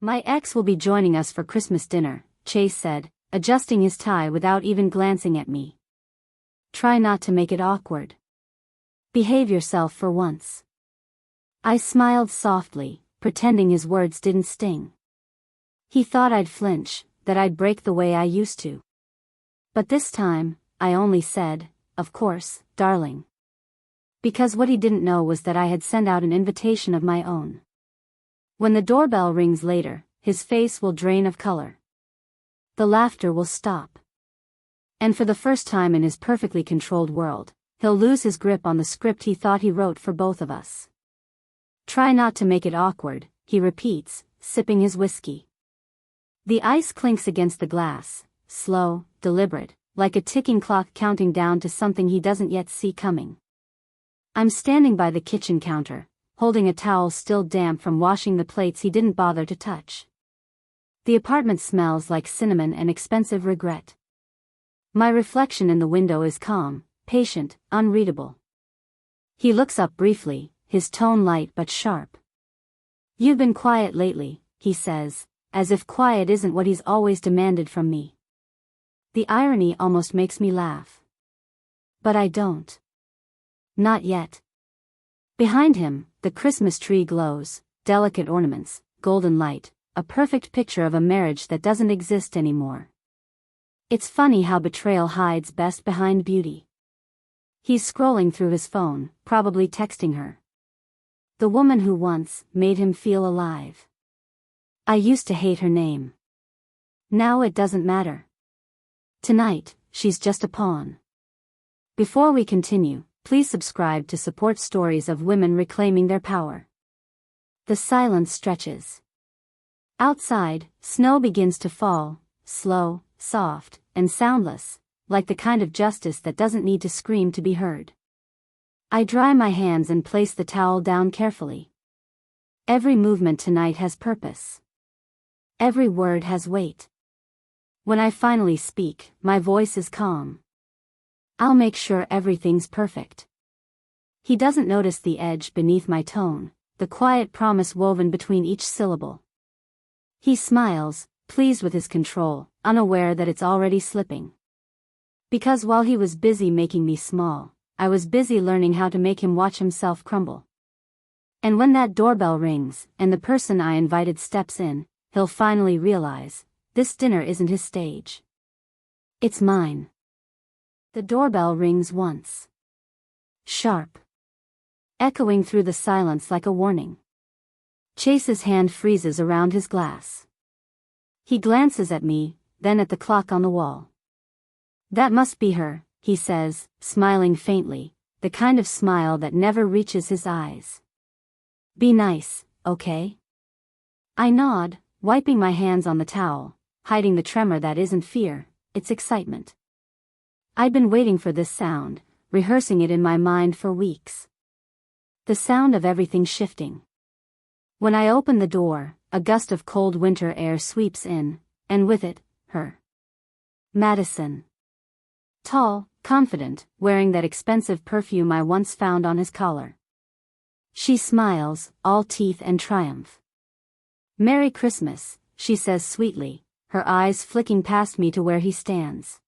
My ex will be joining us for Christmas dinner, Chase said, adjusting his tie without even glancing at me. Try not to make it awkward. Behave yourself for once. I smiled softly, pretending his words didn't sting. He thought I'd flinch, that I'd break the way I used to. But this time, I only said, "Of course, darling." Because what he didn't know was that I had sent out an invitation of my own. When the doorbell rings later, his face will drain of color. The laughter will stop. And for the first time in his perfectly controlled world, he'll lose his grip on the script he thought he wrote for both of us. Try not to make it awkward, he repeats, sipping his whiskey. The ice clinks against the glass, slow, deliberate, like a ticking clock counting down to something he doesn't yet see coming. I'm standing by the kitchen counter, holding a towel still damp from washing the plates he didn't bother to touch. The apartment smells like cinnamon and expensive regret. My reflection in the window is calm, patient, unreadable. He looks up briefly, his tone light but sharp. "You've been quiet lately," he says, as if quiet isn't what he's always demanded from me. The irony almost makes me laugh. But I don't. Not yet. Behind him, the Christmas tree glows, delicate ornaments, golden light, a perfect picture of a marriage that doesn't exist anymore. It's funny how betrayal hides best behind beauty. He's scrolling through his phone, probably texting her. The woman who once made him feel alive. I used to hate her name. Now it doesn't matter. Tonight, she's just a pawn. Before we continue, please subscribe to support stories of women reclaiming their power. The silence stretches. Outside, snow begins to fall, slow, soft, and soundless, like the kind of justice that doesn't need to scream to be heard. I dry my hands and place the towel down carefully. Every movement tonight has purpose. Every word has weight. When I finally speak, my voice is calm. I'll make sure everything's perfect. He doesn't notice the edge beneath my tone, the quiet promise woven between each syllable. He smiles, pleased with his control, unaware that it's already slipping. Because while he was busy making me small, I was busy learning how to make him watch himself crumble. And when that doorbell rings, and the person I invited steps in, he'll finally realize, this dinner isn't his stage. It's mine. The doorbell rings once. Sharp. Echoing through the silence like a warning. Chase's hand freezes around his glass. He glances at me, then at the clock on the wall. "That must be her," he says, smiling faintly, the kind of smile that never reaches his eyes. "Be nice, okay?" I nod, wiping my hands on the towel, hiding the tremor that isn't fear, it's excitement. I'd been waiting for this sound, rehearsing it in my mind for weeks. The sound of everything shifting. When I open the door, a gust of cold winter air sweeps in, and with it, her. Madison. Tall, confident, wearing that expensive perfume I once found on his collar. She smiles, all teeth and triumph. "Merry Christmas," she says sweetly, her eyes flicking past me to where he stands.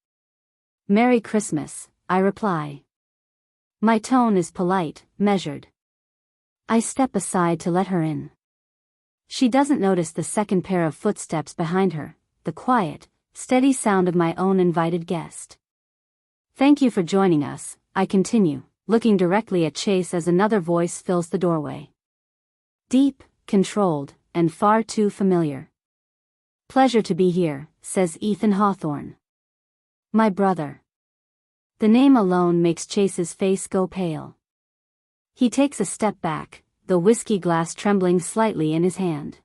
"Merry Christmas," I reply. My tone is polite, measured. I step aside to let her in. She doesn't notice the second pair of footsteps behind her, the quiet, steady sound of my own invited guest. "Thank you for joining us," I continue, looking directly at Chase as another voice fills the doorway. Deep, controlled, and far too familiar. "Pleasure to be here," says Ethan Hawthorne. My brother. The name alone makes Chase's face go pale. He takes a step back, the whiskey glass trembling slightly in his hand.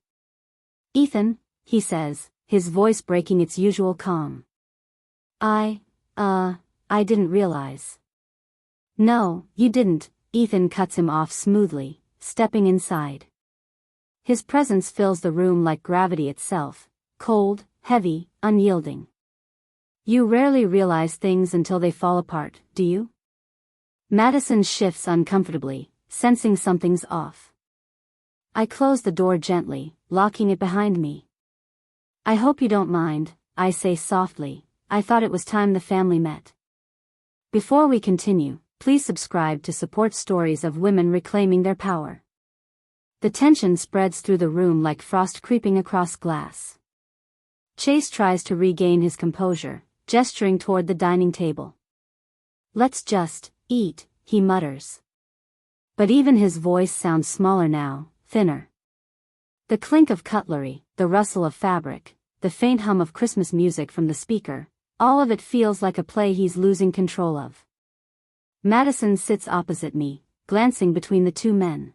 "Ethan," he says, his voice breaking its usual calm. I didn't realize." "No, you didn't," Ethan cuts him off smoothly, stepping inside. His presence fills the room like gravity itself, cold, heavy, unyielding. "You rarely realize things until they fall apart, do you?" Madison shifts uncomfortably, sensing something's off. I close the door gently, locking it behind me. I hope you don't mind, I say softly. I thought it was time the family met. Before we continue, please subscribe to support stories of women reclaiming their power. The tension spreads through the room like frost creeping across glass. Chase tries to regain his composure, gesturing toward the dining table. Let's just eat, he mutters. But even his voice sounds smaller now, thinner. The clink of cutlery, the rustle of fabric, the faint hum of Christmas music from the speaker, all of it feels like a play he's losing control of. Madison sits opposite me, glancing between the two men.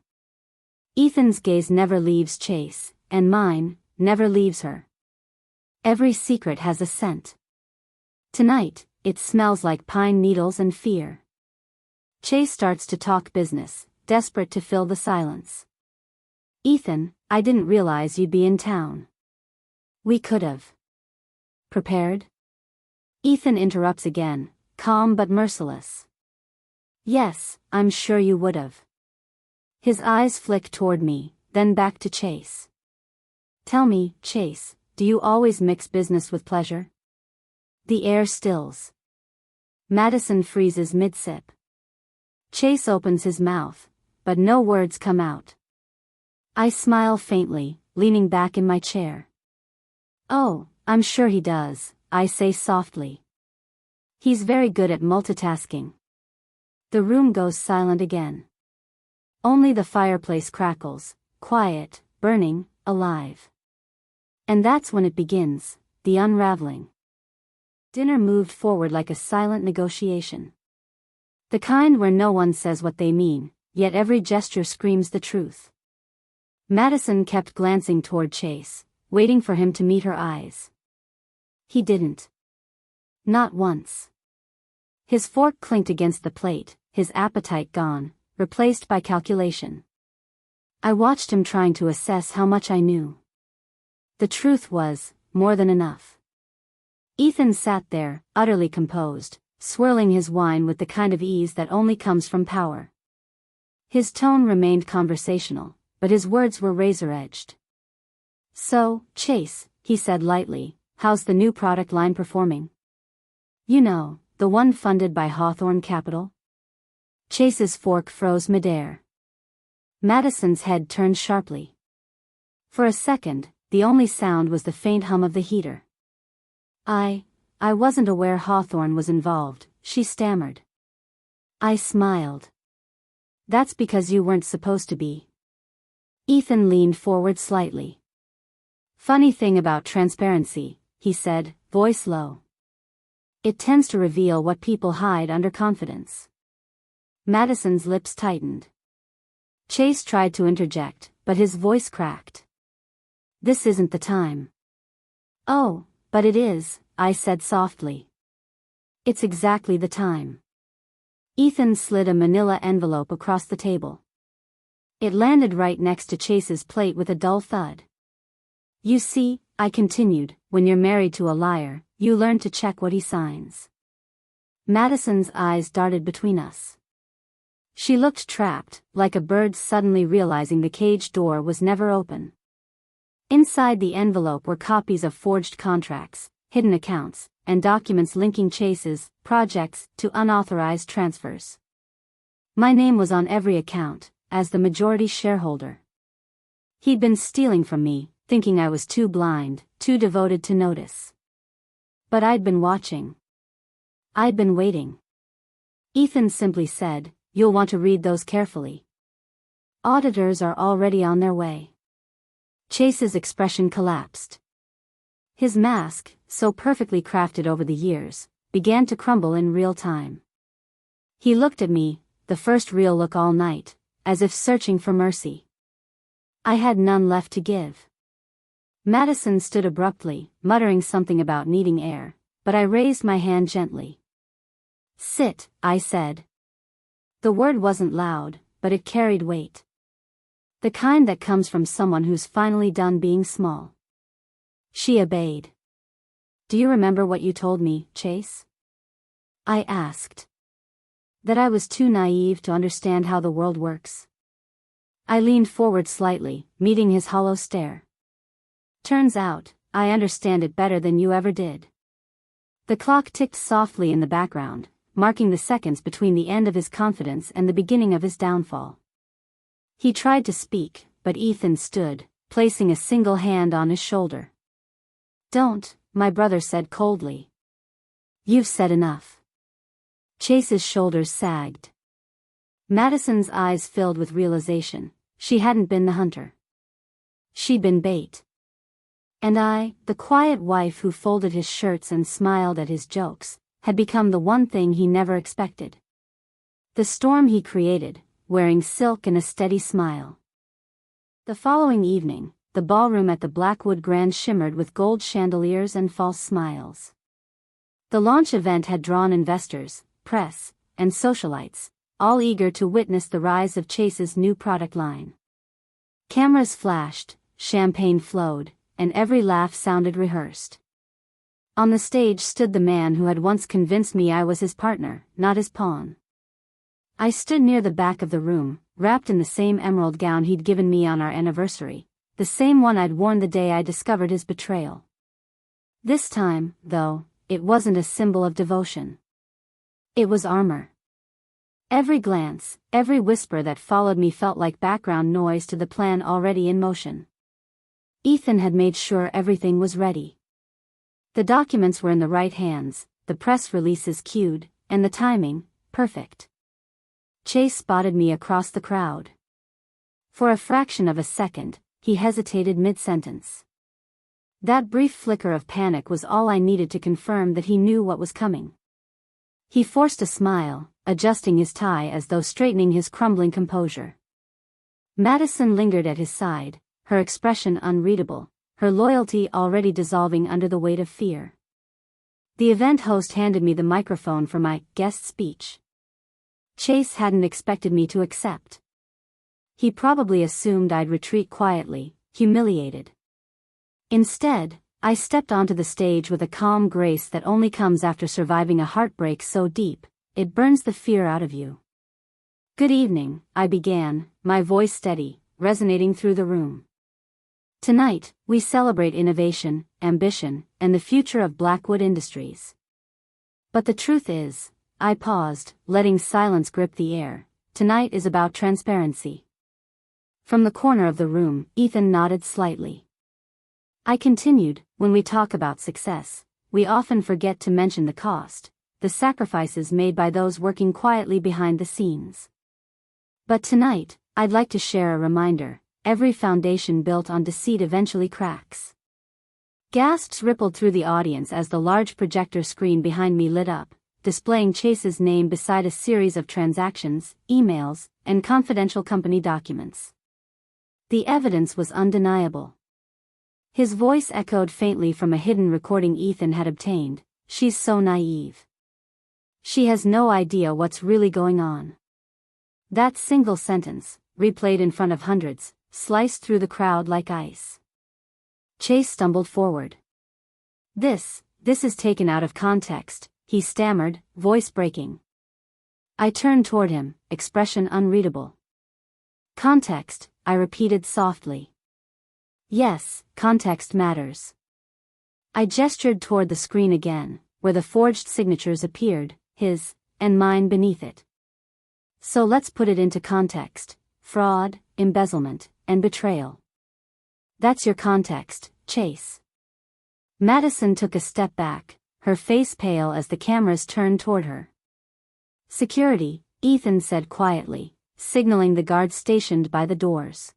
Ethan's gaze never leaves Chase, and mine never leaves her. Every secret has a scent. Tonight, it smells like pine needles and fear. Chase starts to talk business, desperate to fill the silence. Ethan, I didn't realize you'd be in town. We could've prepared? Ethan interrupts again, calm but merciless. Yes, I'm sure you would've. His eyes flick toward me, then back to Chase. Tell me, Chase, do you always mix business with pleasure? The air stills. Madison freezes mid-sip. Chase opens his mouth, but no words come out. I smile faintly, leaning back in my chair. Oh, I'm sure he does, I say softly. He's very good at multitasking. The room goes silent again. Only the fireplace crackles, quiet, burning, alive. And that's when it begins, the unraveling. Dinner moved forward like a silent negotiation. The kind where no one says what they mean, yet every gesture screams the truth. Madison kept glancing toward Chase, waiting for him to meet her eyes. He didn't. Not once. His fork clinked against the plate, his appetite gone, replaced by calculation. I watched him trying to assess how much I knew. The truth was, more than enough. Ethan sat there, utterly composed, swirling his wine with the kind of ease that only comes from power. His tone remained conversational, but his words were razor-edged. So, Chase, he said lightly, how's the new product line performing? You know, the one funded by Hawthorne Capital? Chase's fork froze midair. Madison's head turned sharply. For a second, the only sound was the faint hum of the heater. I wasn't aware Hawthorne was involved, she stammered. I smiled. That's because you weren't supposed to be. Ethan leaned forward slightly. Funny thing about transparency, he said, voice low. It tends to reveal what people hide under confidence. Madison's lips tightened. Chase tried to interject, but his voice cracked. This isn't the time. Oh, but it is, I said softly. It's exactly the time. Ethan slid a manila envelope across the table. It landed right next to Chase's plate with a dull thud. You see, I continued, when you're married to a liar, you learn to check what he signs. Madison's eyes darted between us. She looked trapped, like a bird suddenly realizing the cage door was never open. Inside the envelope were copies of forged contracts, hidden accounts, and documents linking Chase's projects to unauthorized transfers. My name was on every account, as the majority shareholder. He'd been stealing from me, thinking I was too blind, too devoted to notice. But I'd been watching. I'd been waiting. Ethan simply said, "You'll want to read those carefully. Auditors are already on their way." Chase's expression collapsed. His mask, so perfectly crafted over the years, began to crumble in real time. He looked at me, the first real look all night, as if searching for mercy. I had none left to give. Madison stood abruptly, muttering something about needing air, but I raised my hand gently. "Sit," I said. The word wasn't loud, but it carried weight. The kind that comes from someone who's finally done being small. She obeyed. "Do you remember what you told me, Chase?" I asked. That I was too naive to understand how the world works. I leaned forward slightly, meeting his hollow stare. Turns out, I understand it better than you ever did. The clock ticked softly in the background, marking the seconds between the end of his confidence and the beginning of his downfall. He tried to speak, but Ethan stood, placing a single hand on his shoulder. Don't, my brother said coldly. You've said enough. Chase's shoulders sagged. Madison's eyes filled with realization. She hadn't been the hunter. She'd been bait. And I, the quiet wife who folded his shirts and smiled at his jokes, had become the one thing he never expected. The storm he created, wearing silk and a steady smile. The following evening, the ballroom at the Blackwood Grand shimmered with gold chandeliers and false smiles. The launch event had drawn investors, press, and socialites, all eager to witness the rise of Chase's new product line. Cameras flashed, champagne flowed, and every laugh sounded rehearsed. On the stage stood the man who had once convinced me I was his partner, not his pawn. I stood near the back of the room, wrapped in the same emerald gown he'd given me on our anniversary, the same one I'd worn the day I discovered his betrayal. This time, though, it wasn't a symbol of devotion. It was armor. Every glance, every whisper that followed me felt like background noise to the plan already in motion. Ethan had made sure everything was ready. The documents were in the right hands, the press releases cued, and the timing, perfect. Chase spotted me across the crowd. For a fraction of a second, he hesitated mid-sentence. That brief flicker of panic was all I needed to confirm that he knew what was coming. He forced a smile, adjusting his tie as though straightening his crumbling composure. Madison lingered at his side, her expression unreadable, her loyalty already dissolving under the weight of fear. The event host handed me the microphone for my guest speech. Chase hadn't expected me to accept. He probably assumed I'd retreat quietly, humiliated. Instead, I stepped onto the stage with a calm grace that only comes after surviving a heartbreak so deep, it burns the fear out of you. Good evening, I began, my voice steady, resonating through the room. Tonight, we celebrate innovation, ambition, and the future of Blackwood Industries. But the truth is, I paused, letting silence grip the air, tonight is about transparency. From the corner of the room, Ethan nodded slightly. I continued, when we talk about success, we often forget to mention the cost, the sacrifices made by those working quietly behind the scenes. But tonight, I'd like to share a reminder, every foundation built on deceit eventually cracks. Gasps rippled through the audience as the large projector screen behind me lit up, displaying Chase's name beside a series of transactions, emails, and confidential company documents. The evidence was undeniable. His voice echoed faintly from a hidden recording Ethan had obtained, "She's so naive. She has no idea what's really going on." That single sentence, replayed in front of hundreds, sliced through the crowd like ice. Chase stumbled forward. This is taken out of context," he stammered, voice breaking. I turned toward him, expression unreadable. "Context," I repeated softly. "Yes, context matters." I gestured toward the screen again, where the forged signatures appeared, his, and mine beneath it. "So let's put it into context, fraud, embezzlement, and betrayal. That's your context, Chase." Madison took a step back, her face pale as the cameras turned toward her. "Security," Ethan said quietly, signaling the guards stationed by the doors.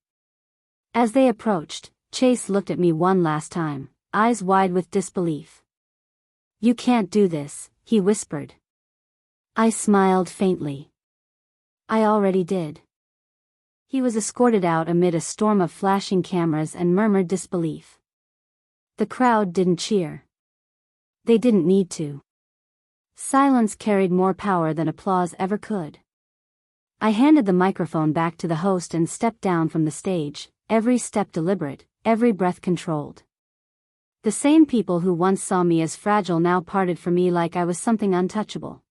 As they approached, Chase looked at me one last time, eyes wide with disbelief. "You can't do this," he whispered. I smiled faintly. "I already did." He was escorted out amid a storm of flashing cameras and murmured disbelief. The crowd didn't cheer. They didn't need to. Silence carried more power than applause ever could. I handed the microphone back to the host and stepped down from the stage, every step deliberate, every breath controlled. The same people who once saw me as fragile now parted from me like I was something untouchable.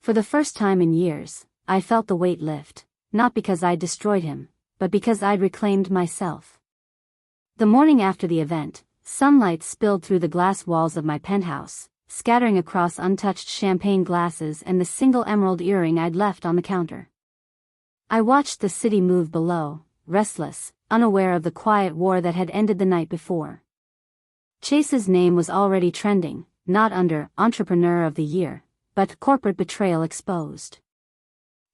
For the first time in years, I felt the weight lift, not because I destroyed him, but because I'd reclaimed myself. The morning after the event, sunlight spilled through the glass walls of my penthouse, scattering across untouched champagne glasses and the single emerald earring I'd left on the counter. I watched the city move below, restless, unaware of the quiet war that had ended the night before. Chase's name was already trending, not under Entrepreneur of the Year, but Corporate Betrayal Exposed.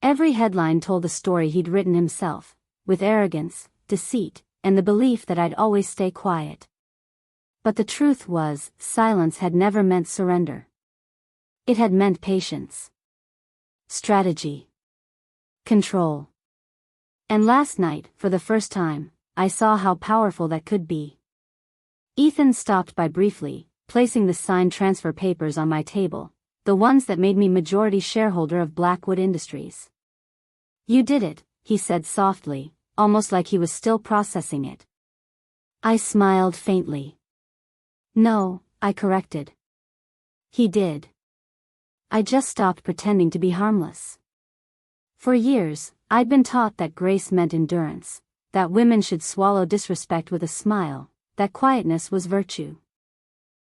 Every headline told the story he'd written himself, with arrogance, deceit, and the belief that I'd always stay quiet. But the truth was, silence had never meant surrender. It had meant patience, strategy, control. And last night, for the first time, I saw how powerful that could be. Ethan stopped by briefly, placing the signed transfer papers on my table, the ones that made me majority shareholder of Blackwood Industries. "You did it," he said softly, almost like he was still processing it. I smiled faintly. "No," I corrected. "He did. I just stopped pretending to be harmless." For years, I'd been taught that grace meant endurance, that women should swallow disrespect with a smile, that quietness was virtue.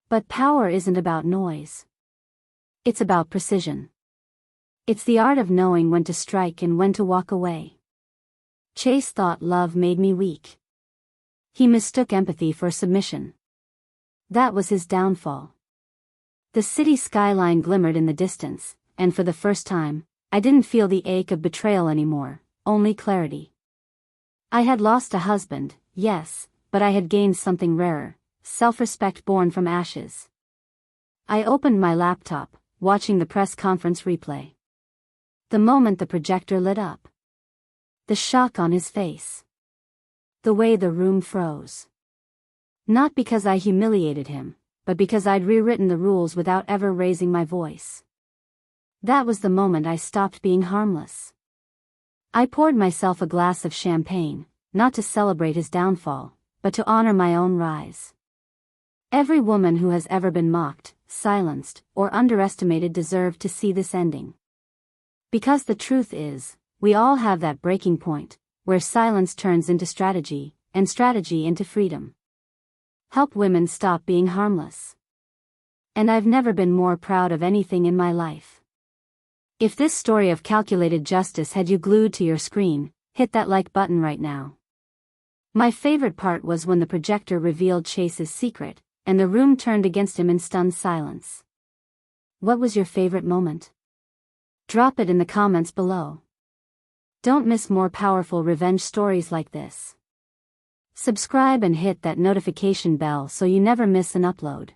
But power isn't about noise. It's about precision. It's the art of knowing when to strike and when to walk away. Chase thought love made me weak. He mistook empathy for submission. That was his downfall. The city skyline glimmered in the distance, and for the first time, I didn't feel the ache of betrayal anymore, only clarity. I had lost a husband, yes, but I had gained something rarer, self-respect born from ashes. I opened my laptop, watching the press conference replay. The moment the projector lit up. The shock on his face. The way the room froze. Not because I humiliated him, but because I'd rewritten the rules without ever raising my voice. That was the moment I stopped being harmless. I poured myself a glass of champagne, not to celebrate his downfall, but to honor my own rise. Every woman who has ever been mocked, silenced, or underestimated deserved to see this ending. Because the truth is, we all have that breaking point, where silence turns into strategy, and strategy into freedom. Help women stop being harmless. And I've never been more proud of anything in my life. If this story of calculated justice had you glued to your screen, hit that like button right now. My favorite part was when the projector revealed Chase's secret, and the room turned against him in stunned silence. What was your favorite moment? Drop it in the comments below. Don't miss more powerful revenge stories like this. Subscribe and hit that notification bell so you never miss an upload.